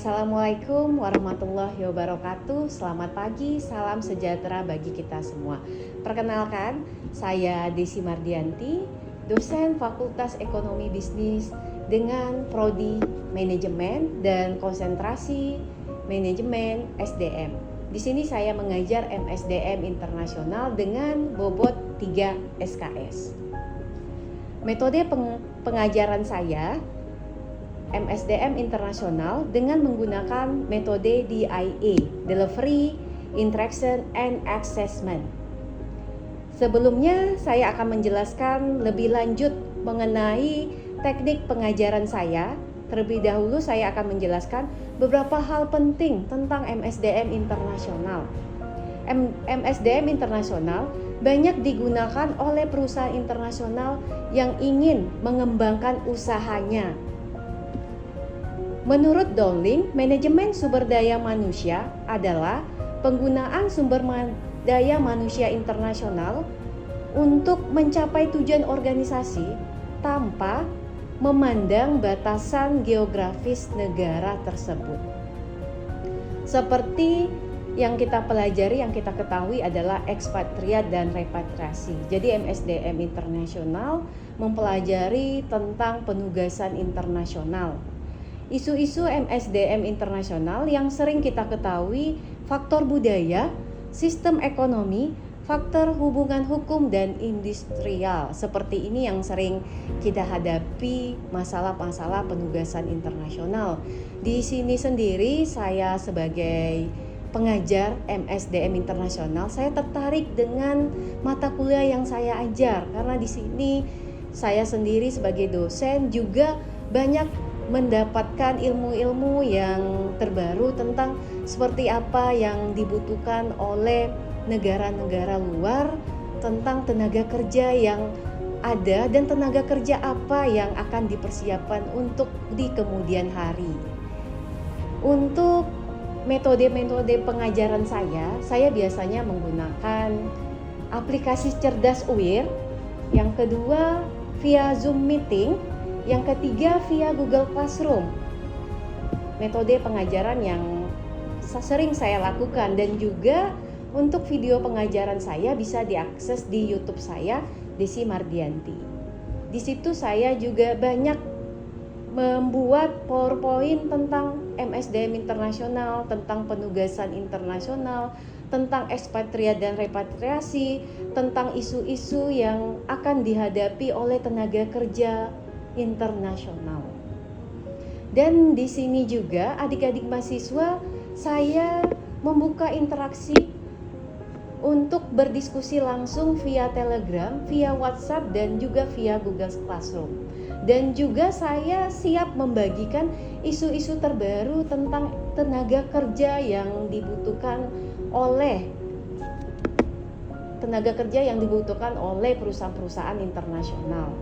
Assalamualaikum warahmatullahi wabarakatuh. Selamat pagi, salam sejahtera bagi kita semua. Perkenalkan, saya Desi Mardianti, dosen Fakultas Ekonomi Bisnis dengan prodi Manajemen dan konsentrasi Manajemen SDM. Di sini saya mengajar MSDM Internasional dengan bobot 3 SKS. Metode pengajaran saya MSDM Internasional dengan menggunakan metode DIA, Delivery, Interaction, and Assessment. Sebelumnya saya akan menjelaskan lebih lanjut mengenai teknik pengajaran saya. Terlebih dahulu saya akan menjelaskan beberapa hal penting tentang MSDM Internasional. MSDM Internasional banyak digunakan oleh perusahaan internasional yang ingin mengembangkan usahanya. Menurut Dowling, manajemen sumber daya manusia adalah penggunaan sumber daya manusia internasional untuk mencapai tujuan organisasi tanpa memandang batasan geografis negara tersebut. Seperti yang kita pelajari, yang kita ketahui adalah ekspatriat dan repatriasi. Jadi MSDM Internasional mempelajari tentang penugasan internasional. Isu-isu MSDM Internasional yang sering kita ketahui faktor budaya, sistem ekonomi, faktor hubungan hukum dan industrial. Seperti ini yang sering kita hadapi masalah-masalah penugasan internasional. Di sini sendiri saya sebagai pengajar MSDM Internasional, saya tertarik dengan mata kuliah yang saya ajar karena di sini saya sendiri sebagai dosen juga banyak mendapatkan ilmu-ilmu yang terbaru tentang seperti apa yang dibutuhkan oleh negara-negara luar tentang tenaga kerja yang ada dan tenaga kerja apa yang akan dipersiapkan untuk di kemudian hari. Untuk metode-metode pengajaran saya biasanya menggunakan aplikasi cerdas UIR, yang kedua via Zoom meeting, yang ketiga via Google Classroom. Metode pengajaran yang sering saya lakukan, dan juga untuk video pengajaran saya bisa diakses di YouTube saya, Desi Mardianti. Di situ saya juga banyak membuat PowerPoint tentang MSDM Internasional, tentang penugasan internasional, tentang ekspatriat dan repatriasi, tentang isu-isu yang akan dihadapi oleh tenaga kerja internasional. Dan di sini juga adik-adik mahasiswa saya membuka interaksi untuk berdiskusi langsung via Telegram, via WhatsApp, dan juga via Google Classroom. Dan juga saya siap membagikan isu-isu terbaru tentang tenaga kerja yang dibutuhkan oleh perusahaan-perusahaan internasional.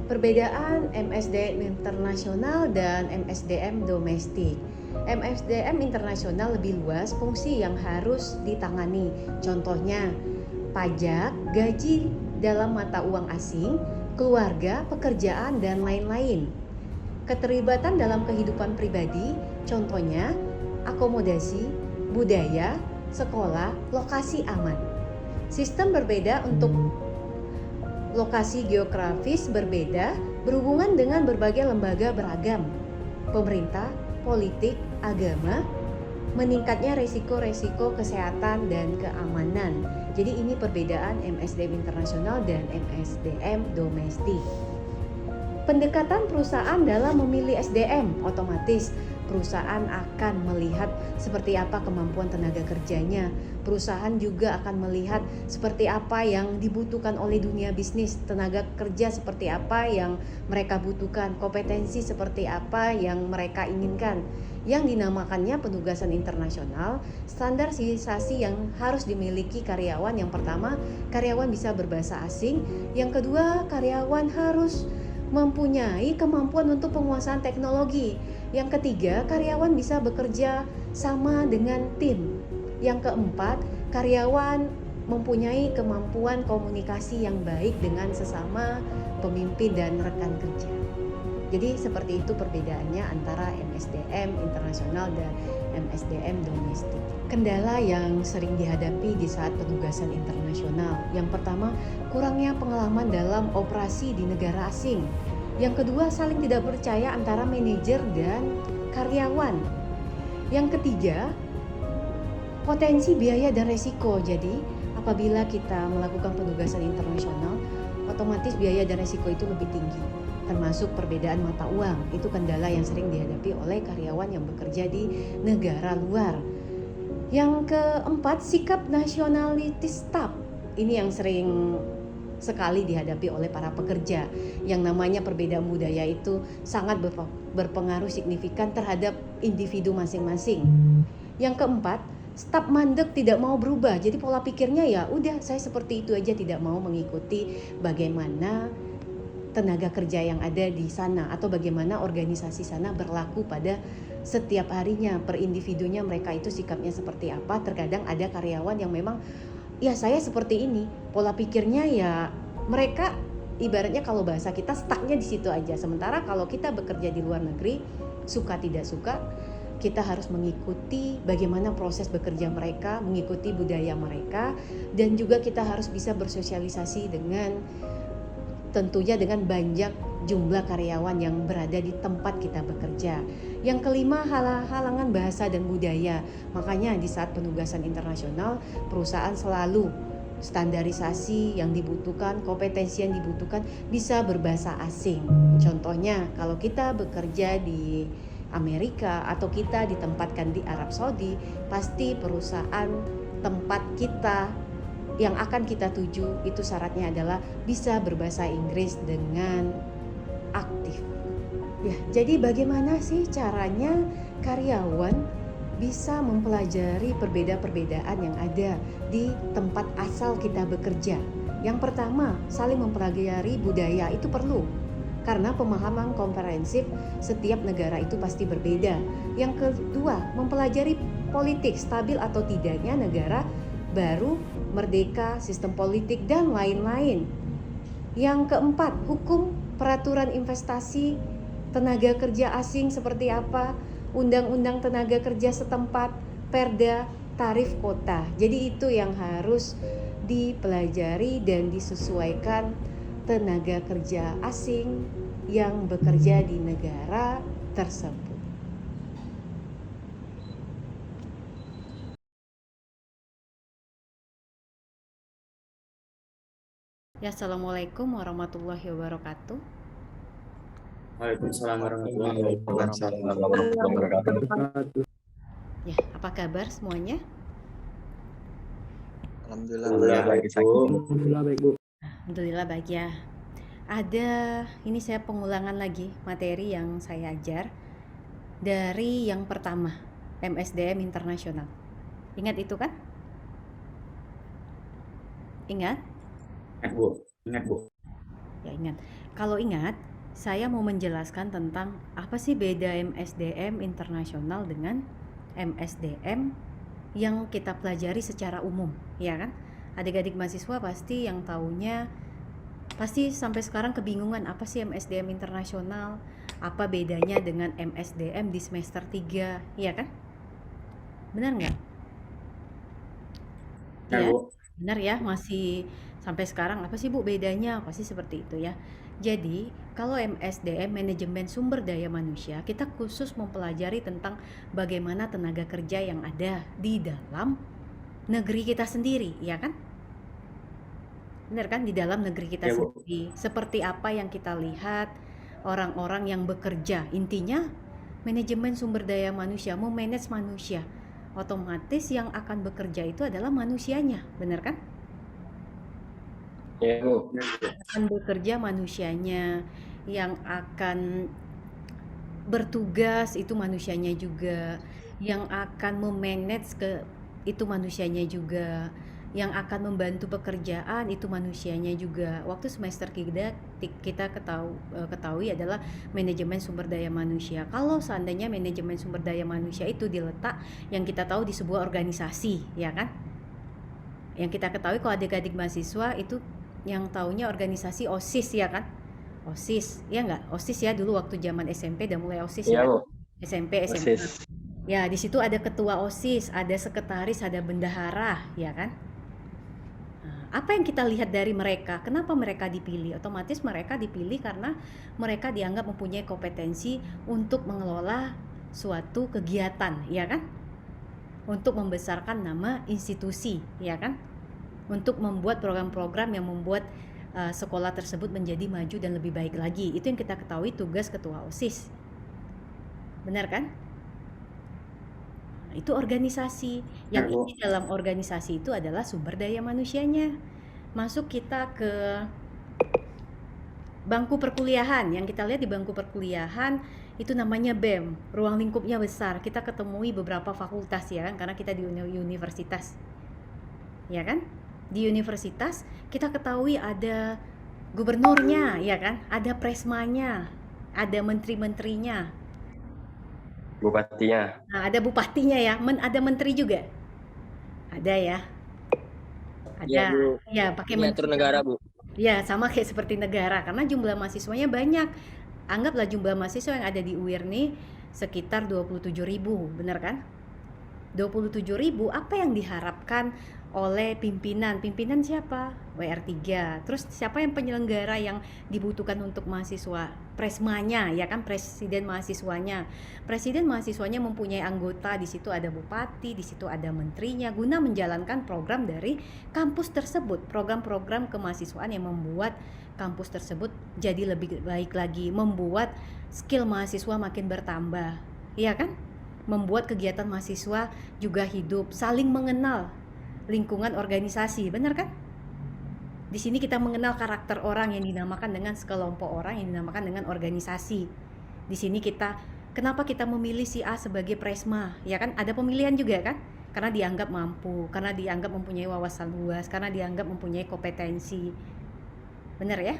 Perbedaan MSDM Internasional dan MSDM domestik. MSDM Internasional lebih luas fungsi yang harus ditangani. Contohnya, pajak, gaji dalam mata uang asing, keluarga, pekerjaan, dan lain-lain. Keterlibatan dalam kehidupan pribadi, contohnya akomodasi, budaya, sekolah, lokasi aman. Sistem berbeda untuk lokasi geografis berbeda, berhubungan dengan berbagai lembaga beragam, pemerintah, politik, agama, meningkatnya resiko-resiko kesehatan dan keamanan. Jadi ini perbedaan MSDM Internasional dan MSDM domestik. Pendekatan perusahaan dalam memilih SDM, otomatis perusahaan akan melihat seperti apa kemampuan tenaga kerjanya. Perusahaan juga akan melihat seperti apa yang dibutuhkan oleh dunia bisnis, tenaga kerja seperti apa yang mereka butuhkan, kompetensi seperti apa yang mereka inginkan. Yang dinamakannya penugasan internasional, standarisasi yang harus dimiliki karyawan. Yang pertama, karyawan bisa berbahasa asing. Yang kedua, karyawan harus mempunyai kemampuan untuk penguasaan teknologi. Yang ketiga, karyawan bisa bekerja sama dengan tim. Yang keempat, karyawan mempunyai kemampuan komunikasi yang baik dengan sesama pemimpin dan rekan kerja. Jadi seperti itu perbedaannya antara MSDM internasional dan MSDM domestik. Kendala yang sering dihadapi di saat penugasan internasional. Yang pertama, kurangnya pengalaman dalam operasi di negara asing. Yang kedua, saling tidak percaya antara manajer dan karyawan. Yang ketiga, potensi biaya dan resiko. Jadi, apabila kita melakukan penugasan internasional, otomatis biaya dan resiko itu lebih tinggi, termasuk perbedaan mata uang. Itu kendala yang sering dihadapi oleh karyawan yang bekerja di negara luar. Yang keempat, sikap nasionalitis staf. Ini yang sering sekali dihadapi oleh para pekerja. Yang namanya perbedaan budaya itu sangat berpengaruh signifikan terhadap individu masing-masing. Yang keempat, staf mandek tidak mau berubah. Jadi pola pikirnya ya udah saya seperti itu aja, tidak mau mengikuti bagaimana tenaga kerja yang ada di sana atau bagaimana organisasi sana berlaku pada setiap harinya, per individunya mereka itu sikapnya seperti apa. Terkadang ada karyawan yang memang ya saya seperti ini, pola pikirnya ya mereka ibaratnya kalau bahasa kita stucknya di situ aja. Sementara kalau kita bekerja di luar negeri, suka tidak suka kita harus mengikuti bagaimana proses bekerja mereka, mengikuti budaya mereka, dan juga kita harus bisa bersosialisasi dengan tentunya dengan banyak jumlah karyawan yang berada di tempat kita bekerja. Yang kelima, halangan bahasa dan budaya. Makanya di saat penugasan internasional, perusahaan selalu standarisasi yang dibutuhkan, kompetensi yang dibutuhkan bisa berbahasa asing. Contohnya, kalau kita bekerja di Amerika atau kita ditempatkan di Arab Saudi, pasti perusahaan tempat kita yang akan kita tuju itu syaratnya adalah bisa berbahasa Inggris dengan aktif. Ya, jadi bagaimana sih caranya karyawan bisa mempelajari perbedaan-perbedaan yang ada di tempat asal kita bekerja? Yang pertama, saling mempelajari budaya itu perlu. Karena pemahaman komprehensif setiap negara itu pasti berbeda. Yang kedua, mempelajari politik stabil atau tidaknya negara baru, merdeka, sistem politik, dan lain-lain. Yang keempat, hukum, peraturan investasi, tenaga kerja asing seperti apa, undang-undang tenaga kerja setempat, perda, tarif kota. Jadi itu yang harus dipelajari dan disesuaikan tenaga kerja asing yang bekerja di negara tersebut. Ya, assalamualaikum warahmatullahi wabarakatuh. Waalaikumsalam warahmatullahi wabarakatuh. Ya, apa kabar semuanya? Alhamdulillah baik, Bu. Alhamdulillah baik ya. Ini saya pengulangan lagi materi yang saya ajar dari yang pertama, MSDM internasional. Ingat itu kan? Ingat? Ingat Bu. Ya, ingat. Kalau ingat, saya mau menjelaskan tentang apa sih beda MSDM internasional dengan MSDM yang kita pelajari secara umum, ya kan? Adik-adik mahasiswa pasti yang taunya pasti sampai sekarang kebingungan apa sih MSDM internasional, apa bedanya dengan MSDM di semester 3, ya kan? Benar nggak? Ya, Bu. Benar ya, masih sampai sekarang apa sih Bu bedanya? Pasti seperti itu ya. Jadi, kalau MSDM manajemen sumber daya manusia, kita khusus mempelajari tentang bagaimana tenaga kerja yang ada di dalam negeri kita sendiri, ya kan? Benar kan, di dalam negeri kita Ya, Bu. sendiri. Seperti apa yang kita lihat orang-orang yang bekerja. Intinya manajemen sumber daya manusia, memanage manusia. Otomatis yang akan bekerja itu adalah manusianya, benar kan? Ya, Bu. Akan bekerja manusianya, yang akan bertugas itu manusianya juga, yang akan memanage itu manusianya juga, yang akan membantu pekerjaan itu manusianya juga. Waktu semester kita ketahui adalah manajemen sumber daya manusia. Kalau seandainya manajemen sumber daya manusia itu diletak yang kita tahu di sebuah organisasi, ya kan? Yang kita ketahui kalau adik-adik mahasiswa itu yang taunya organisasi OSIS, ya kan? OSIS, ya nggak? OSIS ya dulu waktu zaman SMP udah mulai OSIS Iya ya. Bu, SMP, SMA. OSIS. Ya, di situ ada ketua OSIS, ada sekretaris, ada bendahara, ya kan? Nah, apa yang kita lihat dari mereka? Kenapa mereka dipilih? Otomatis mereka dipilih karena mereka dianggap mempunyai kompetensi untuk mengelola suatu kegiatan, ya kan? Untuk membesarkan nama institusi, ya kan? Untuk membuat program-program yang membuat sekolah tersebut menjadi maju dan lebih baik lagi. Itu yang kita ketahui tugas ketua OSIS. Benar kan? Itu organisasi. Yang Bu. inti dalam organisasi itu adalah sumber daya manusianya. Masuk kita ke bangku perkuliahan. Yang kita lihat di bangku perkuliahan itu namanya BEM. Ruang lingkupnya besar. Kita ketemui beberapa fakultas ya kan, karena kita di universitas. Ya kan? Di universitas kita ketahui ada gubernurnya, ya kan? Ada presmanya, ada menteri-menterinya. Bupatinya. Nah, ada bupatinya ya, ada menteri juga. Ada ya. Iya Ada. Bu, Ya, pakai miniatur menteri. negara Bu. Ya, sama kayak seperti negara karena jumlah mahasiswanya banyak. Anggaplah jumlah mahasiswa yang ada di UIR nih sekitar 27.000, benar kan? 27.000, apa yang diharapkan oleh pimpinan? Pimpinan siapa? WR3. Terus siapa yang penyelenggara yang dibutuhkan untuk mahasiswa? Presmanya, ya kan, presiden mahasiswanya. Presiden mahasiswanya mempunyai anggota, di situ ada bupati, di situ ada menterinya, guna menjalankan program dari kampus tersebut, program-program kemahasiswaan yang membuat kampus tersebut jadi lebih baik lagi, membuat skill mahasiswa makin bertambah, iya kan? Membuat kegiatan mahasiswa juga hidup, saling mengenal lingkungan organisasi, benar kan? Di sini kita mengenal karakter orang yang dinamakan dengan sekelompok orang yang dinamakan dengan organisasi. Di sini kenapa kita memilih si A sebagai presma? Ya kan, ada pemilihan juga kan? Karena dianggap mampu, karena dianggap mempunyai wawasan luas, karena dianggap mempunyai kompetensi. Benar ya?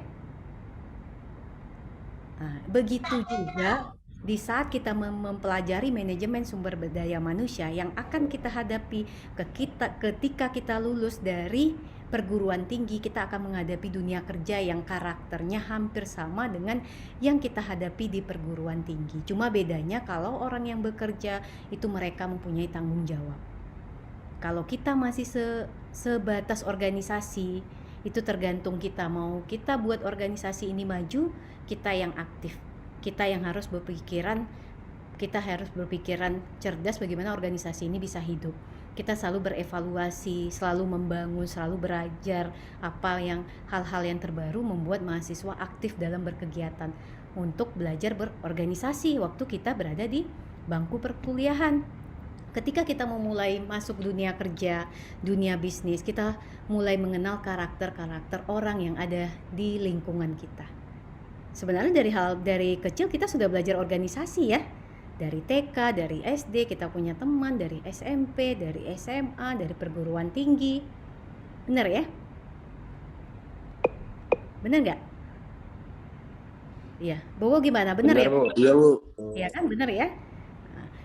Nah, begitu juga di saat kita mempelajari manajemen sumber daya manusia yang akan kita hadapi ketika kita lulus dari perguruan tinggi, kita akan menghadapi dunia kerja yang karakternya hampir sama dengan yang kita hadapi di perguruan tinggi. Cuma bedanya kalau orang yang bekerja itu mereka mempunyai tanggung jawab. Kalau kita masih sebatas organisasi, itu tergantung kita mau kita buat organisasi ini maju, kita yang aktif. Kita harus berpikiran cerdas bagaimana organisasi ini bisa hidup. Kita selalu berevaluasi, selalu membangun, selalu belajar hal-hal yang terbaru, membuat mahasiswa aktif dalam berkegiatan untuk belajar berorganisasi waktu kita berada di bangku perkuliahan. Ketika kita memulai masuk dunia kerja, dunia bisnis, kita mulai mengenal karakter-karakter orang yang ada di lingkungan kita. Sebenarnya dari kecil kita sudah belajar organisasi ya. Dari TK, dari SD kita punya teman, dari SMP, dari SMA, dari perguruan tinggi. Benar ya? Benar nggak? Iya. Bowo gimana? Benar ya? Bu. Iya Bu. Iya kan, benar ya?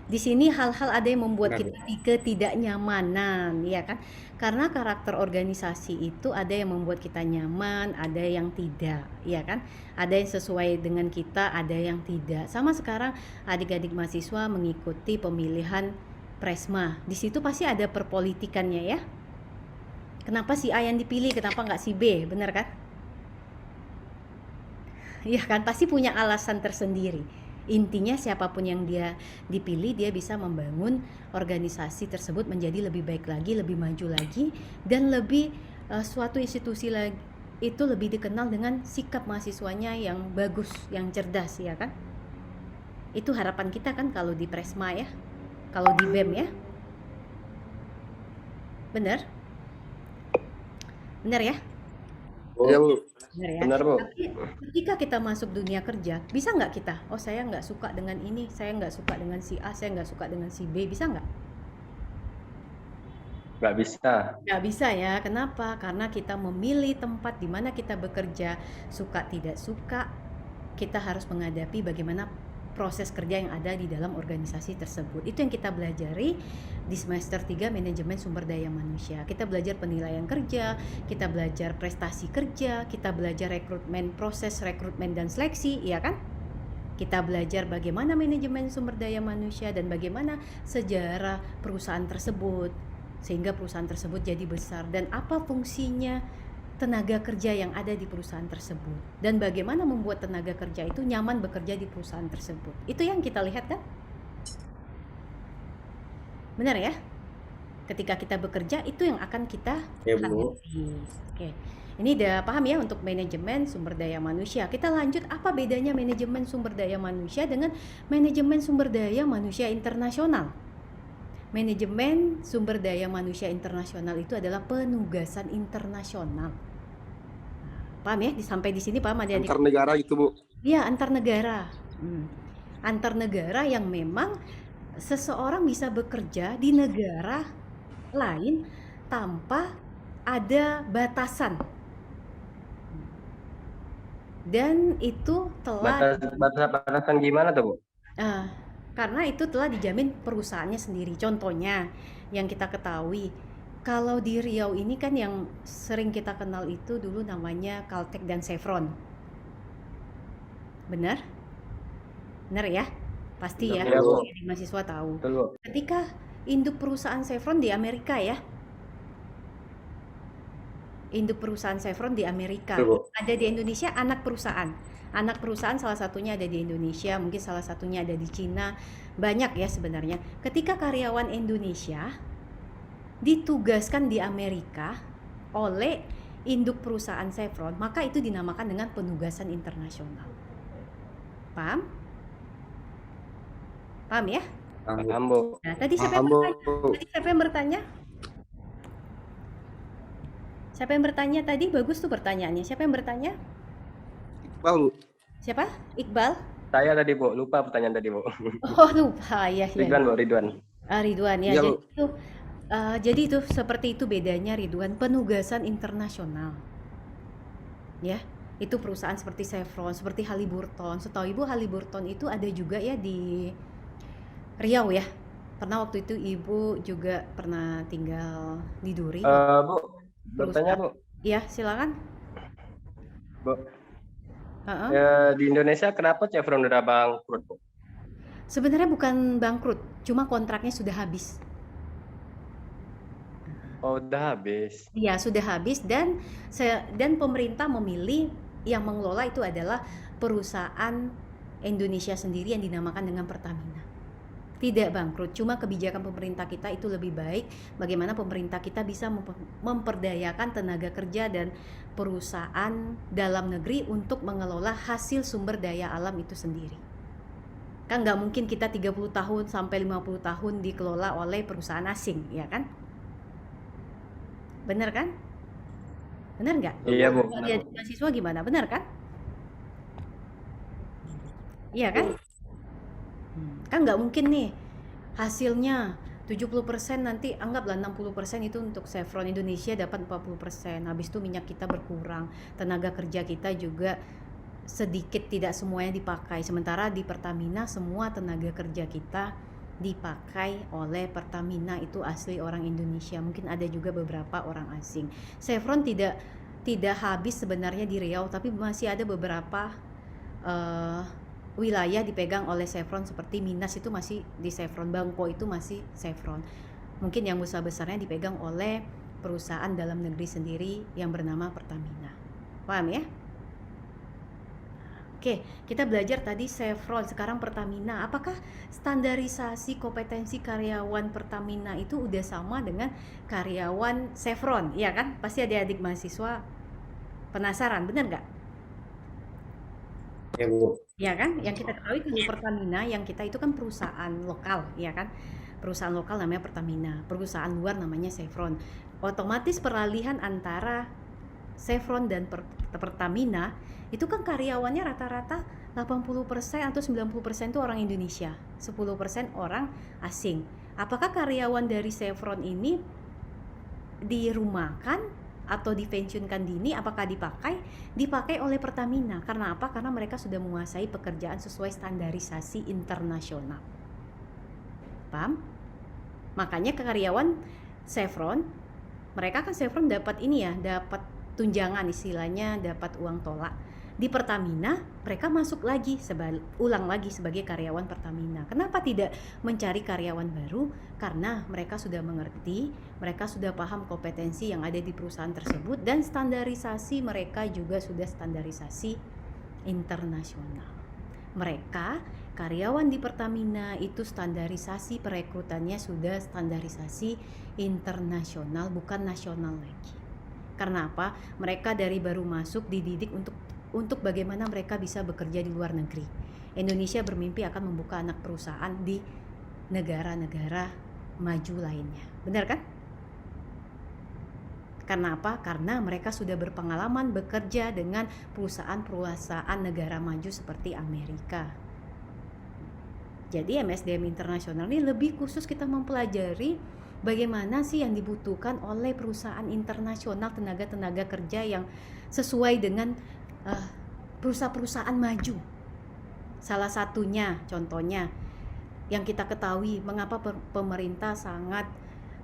Di sini hal-hal ada yang membuat kita ketidaknyamanan, ya kan? Karena karakter organisasi itu ada yang membuat kita nyaman, ada yang tidak, ya kan? Ada yang sesuai dengan kita, ada yang tidak. Sama sekarang adik-adik mahasiswa mengikuti pemilihan presma. Di situ pasti ada perpolitikannya ya. Kenapa si A yang dipilih, kenapa nggak si B, benar kan? Ya kan, pasti punya alasan tersendiri. Intinya siapapun yang dia dipilih, dia bisa membangun organisasi tersebut menjadi lebih baik lagi, lebih maju lagi, dan lebih suatu institusi lagi itu lebih dikenal dengan sikap mahasiswanya yang bagus, yang cerdas, ya kan? Itu harapan kita kan kalau di Presma ya, kalau di BEM ya. Benar? Benar ya? Iya Bu. Benar ya? Benar Bu. Tapi ketika kita masuk dunia kerja, bisa nggak kita? Oh, saya nggak suka dengan ini, saya nggak suka dengan si A, saya nggak suka dengan si B, bisa nggak? Nggak bisa. Nggak bisa ya, kenapa? Karena kita memilih tempat di mana kita bekerja, suka tidak suka, kita harus menghadapi bagaimana proses kerja yang ada di dalam organisasi tersebut. Itu yang kita pelajari di semester 3 manajemen sumber daya manusia. Kita belajar penilaian kerja, kita belajar prestasi kerja, kita belajar rekrutmen, proses rekrutmen dan seleksi, ya kan? Kita belajar bagaimana manajemen sumber daya manusia dan bagaimana sejarah perusahaan tersebut sehingga perusahaan tersebut jadi besar, dan apa fungsinya tenaga kerja yang ada di perusahaan tersebut, dan bagaimana membuat tenaga kerja itu nyaman bekerja di perusahaan tersebut. Itu yang kita lihat kan? Benar ya? Ketika kita bekerja itu yang akan kita Ya, Bu. hadapi. Oke. Ini udah paham ya untuk manajemen sumber daya manusia. Kita lanjut, apa bedanya manajemen sumber daya manusia dengan manajemen sumber daya manusia internasional? Manajemen sumber daya manusia internasional itu adalah penugasan internasional. Paham ya? Sampai di sini paham adik-adik? Antar negara gitu, Bu. Iya, antar negara. Antar negara yang memang seseorang bisa bekerja di negara lain tanpa ada batasan. Dan itu telah Batasan gimana tuh, Bu? karena itu telah dijamin perusahaannya sendiri. Contohnya yang kita ketahui, kalau di Riau ini kan yang sering kita kenal itu dulu namanya Caltech dan Chevron. Benar? Benar ya? Pasti ya, Iya, Bu. jadi mahasiswa tahu. Betul, Bu. Ketika induk perusahaan Chevron di Amerika ya. Induk perusahaan Chevron di Amerika. Betul, Bu. Ada di Indonesia anak perusahaan. Anak perusahaan salah satunya ada di Indonesia, mungkin salah satunya ada di Cina. Banyak ya sebenarnya. Ketika karyawan Indonesia ditugaskan di Amerika oleh induk perusahaan Chevron, maka itu dinamakan dengan penugasan internasional. Paham? Paham ya? Paham, Bu. Nah, tadi siapa yang Paham, Bu. bertanya? Tadi siapa yang bertanya? Siapa yang bertanya tadi? Bagus tuh pertanyaannya. Siapa yang bertanya? Iqbal, Bu. Siapa? Iqbal? Saya tadi, Bu. Lupa pertanyaan tadi, Bu. Oh, lupa ya. Ridwan, Bu. Ridwan. Ridwan ya. Iya, Bu. Jadi itu seperti itu bedanya, Ridwan, penugasan internasional. Ya, itu perusahaan seperti Chevron, seperti Halliburton. Setahu Ibu Halliburton itu ada juga ya di Riau ya. Pernah waktu itu Ibu juga pernah tinggal di Duri. Bu, bertanya, Bu. Iya, silakan. Bu. Di Indonesia kenapa Chevron udah bangkrut, Bu? Sebenarnya bukan bangkrut, cuma kontraknya sudah habis. Oh, udah habis. Iya, sudah habis, dan pemerintah memilih yang mengelola itu adalah perusahaan Indonesia sendiri yang dinamakan dengan Pertamina. Tidak bangkrut, cuma kebijakan pemerintah kita itu lebih baik. Bagaimana pemerintah kita bisa memperdayakan tenaga kerja dan perusahaan dalam negeri untuk mengelola hasil sumber daya alam itu sendiri. Kan nggak mungkin kita 30 tahun sampai 50 tahun dikelola oleh perusahaan asing, ya kan? Benar kan? Benar nggak? Iya, Bu. Kalau dia mahasiswa gimana? Benar kan? Iya kan? Kan nggak mungkin nih hasilnya 70%, nanti anggaplah 60% itu untuk Chevron, Indonesia dapat 40%. Habis itu minyak kita berkurang, tenaga kerja kita juga sedikit, tidak semuanya dipakai. Sementara di Pertamina semua tenaga kerja kita dipakai oleh Pertamina, itu asli orang Indonesia. Mungkin ada juga beberapa orang asing. Chevron tidak habis sebenarnya di Riau, tapi masih ada beberapa wilayah dipegang oleh Chevron, seperti Minas itu masih di Chevron, Bangko itu masih Chevron. Mungkin yang besar-besarnya dipegang oleh perusahaan dalam negeri sendiri yang bernama Pertamina. Paham ya? Oke, kita belajar tadi Chevron, sekarang Pertamina. Apakah standarisasi kompetensi karyawan Pertamina itu udah sama dengan karyawan Chevron? Iya kan? Pasti adik-adik mahasiswa penasaran, benar nggak? Ya, Bu. Ya kan, yang kita ketahui kalau Pertamina, yang kita itu kan perusahaan lokal, ya kan? Perusahaan lokal namanya Pertamina, perusahaan luar namanya Chevron. Otomatis peralihan antara Chevron dan Pertamina itu kan karyawannya rata-rata 80% atau 90% itu orang Indonesia, 10% orang asing. Apakah karyawan dari Chevron ini dirumahkan atau dipensiunkan dini, apakah dipakai? Dipakai oleh Pertamina. Karena apa? Karena mereka sudah menguasai pekerjaan sesuai standarisasi internasional. Paham? Makanya karyawan Chevron, mereka kan Chevron dapat ini ya, dapat tunjangan, istilahnya dapat uang tolak. Di Pertamina mereka masuk lagi, ulang lagi sebagai karyawan Pertamina. Kenapa tidak mencari karyawan baru? Karena mereka sudah mengerti, mereka sudah paham kompetensi yang ada di perusahaan tersebut, dan standarisasi mereka juga sudah standarisasi internasional. Mereka karyawan di Pertamina itu standarisasi perekrutannya sudah standarisasi internasional, bukan nasional lagi. Karena apa? Mereka dari baru masuk dididik untuk bagaimana mereka bisa bekerja di luar negeri. Indonesia bermimpi akan membuka anak perusahaan di negara-negara maju lainnya. Benar kan? Karena apa? Karena mereka sudah berpengalaman bekerja dengan perusahaan-perusahaan negara maju seperti Amerika. Jadi MSDM internasional ini lebih khusus kita mempelajari bagaimana sih yang dibutuhkan oleh perusahaan internasional, tenaga-tenaga kerja yang sesuai dengan perusahaan-perusahaan maju. Salah satunya, contohnya yang kita ketahui, mengapa pemerintah sangat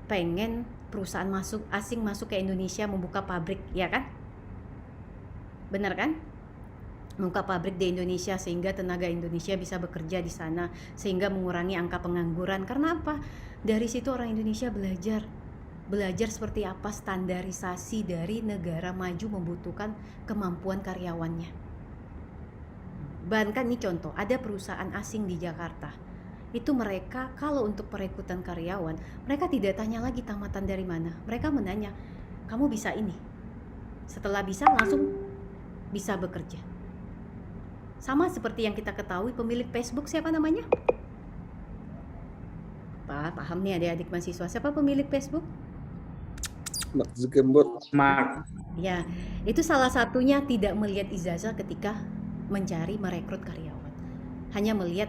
pengen perusahaan asing masuk ke Indonesia membuka pabrik, ya kan? Benar kan? Membuka pabrik di Indonesia sehingga tenaga Indonesia bisa bekerja di sana, sehingga mengurangi angka pengangguran. Karena apa? Dari situ orang Indonesia belajar seperti apa standarisasi dari negara maju membutuhkan kemampuan karyawannya. Bahkan ini contoh, ada perusahaan asing di Jakarta. Itu mereka kalau untuk perekrutan karyawan, mereka tidak tanya lagi tamatan dari mana. Mereka menanya, kamu bisa ini. Setelah bisa langsung bisa bekerja. Sama seperti yang kita ketahui pemilik Facebook siapa namanya? Paham nih adik-adik mahasiswa, siapa pemilik Facebook? Mark Zuckerberg. Mark. Ya, itu salah satunya tidak melihat ijazah ketika merekrut karyawan. Hanya melihat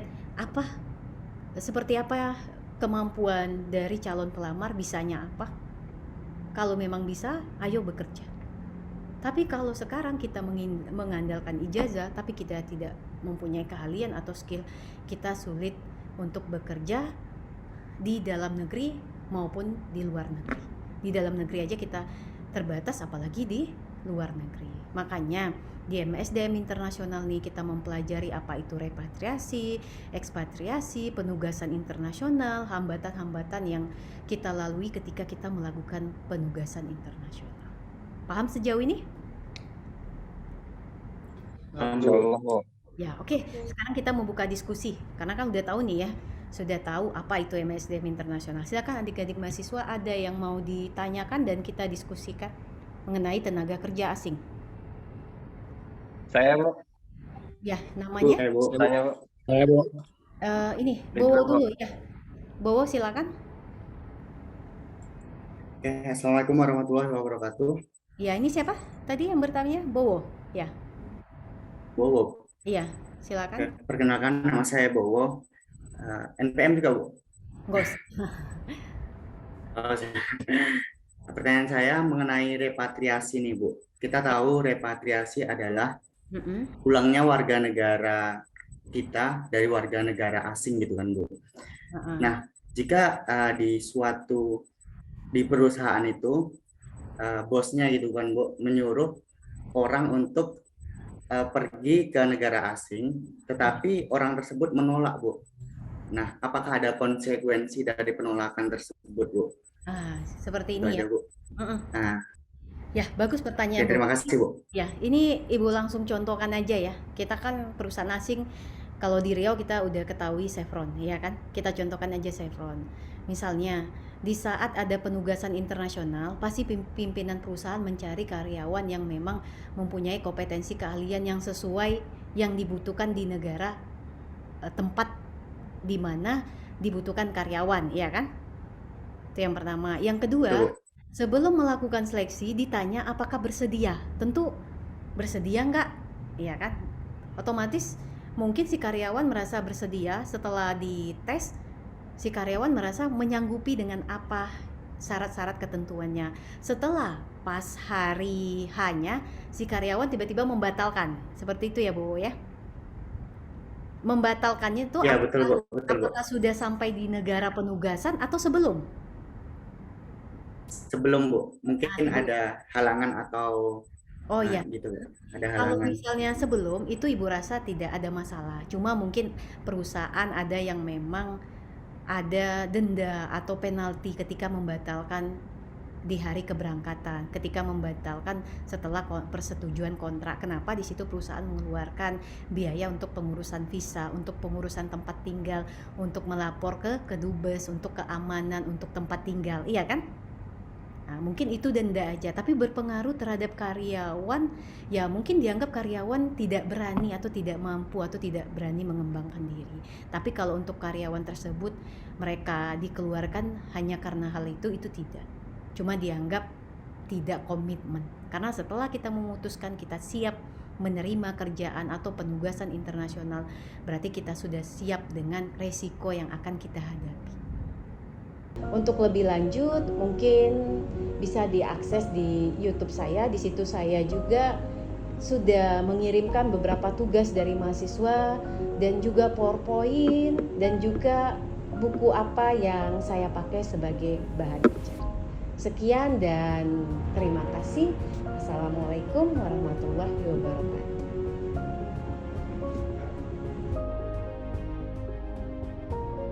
seperti apa kemampuan dari calon pelamar, bisanya apa. Kalau memang bisa, ayo bekerja. Tapi kalau sekarang kita mengandalkan ijazah, tapi kita tidak mempunyai keahlian atau skill, kita sulit untuk bekerja di dalam negeri maupun di luar negeri. Di dalam negeri aja kita terbatas, apalagi di luar negeri. Makanya di MSDM internasional nih kita mempelajari apa itu repatriasi, ekspatriasi, penugasan internasional, hambatan-hambatan yang kita lalui ketika kita melakukan penugasan internasional. Paham sejauh ini? Ya, oke. Sekarang kita membuka diskusi karena kan udah tahu nih ya, sudah tahu apa itu MSDM internasional. Silakan adik-adik mahasiswa, ada yang mau ditanyakan dan kita diskusikan mengenai tenaga kerja asing. Saya, Bu. Ya, namanya? Tanya, Bu. Saya, Bu. Ini, Bowo dulu ya. Bowo silakan. Oke, Assalamualaikum warahmatullahi wabarakatuh. Ya, ini siapa? Tadi yang bertanya Bowo, ya. Bowo. Iya, silakan. Perkenalkan, nama saya Bowo. NPM juga, Bu. Gos. Pertanyaan saya mengenai repatriasi nih, Bu. Kita tahu repatriasi adalah pulangnya warga negara kita dari warga negara asing gitu kan, Bu. Nah, jika di perusahaan itu bosnya gitu kan, Bu, menyuruh orang untuk pergi ke negara asing, tetapi orang tersebut menolak, Bu. Nah, apakah ada konsekuensi dari penolakan tersebut, Bu? Seperti ini ya, Bu. Ya, bagus pertanyaan. Ya, terima kasih, Bu. Ya, ini Ibu langsung contohkan aja ya. Kita kan perusahaan asing, kalau di Riau kita udah ketahui Chevron, ya kan? Kita contohkan aja Chevron. Misalnya, di saat ada penugasan internasional, pasti pimpinan perusahaan mencari karyawan yang memang mempunyai kompetensi keahlian yang sesuai yang dibutuhkan di negara tempat di mana dibutuhkan karyawan, ya kan? Itu yang pertama. Yang kedua, sebelum melakukan seleksi ditanya apakah bersedia. Tentu bersedia enggak, ya kan? Otomatis mungkin si karyawan merasa bersedia, setelah dites si karyawan merasa menyanggupi dengan apa syarat-syarat ketentuannya. Setelah pas hari H-nya si karyawan tiba-tiba membatalkan. Seperti itu ya Bu ya? Membatalkannya itu Ya, betul, Bu. Betul, Bu. apakah sudah sampai di negara penugasan atau sebelum? Sebelum, Bu. Mungkin sebelum. ada halangan atau Oh iya. gitu, Bu. Ada Kalau halangan. misalnya sebelum itu Ibu rasa tidak ada masalah. Cuma mungkin perusahaan ada yang memang ada denda atau penalti ketika membatalkan di hari keberangkatan, ketika membatalkan setelah persetujuan kontrak. Kenapa? Di situ perusahaan mengeluarkan biaya untuk pengurusan visa, untuk pengurusan tempat tinggal, untuk melapor ke kedubes, untuk keamanan, untuk tempat tinggal, iya kan? Nah, mungkin itu denda aja, tapi berpengaruh terhadap karyawan. Ya mungkin dianggap karyawan tidak berani atau tidak mampu atau tidak berani mengembangkan diri. Tapi kalau untuk karyawan tersebut mereka dikeluarkan hanya karena hal itu tidak. Cuma dianggap tidak komitmen. Karena setelah kita memutuskan kita siap menerima kerjaan atau penugasan internasional, berarti kita sudah siap dengan resiko yang akan kita hadapi. Untuk lebih lanjut mungkin bisa diakses di YouTube saya. Di situ saya juga sudah mengirimkan beberapa tugas dari mahasiswa dan juga PowerPoint dan juga buku apa yang saya pakai sebagai bahan belajar. Sekian dan terima kasih. Assalamualaikum warahmatullahi wabarakatuh.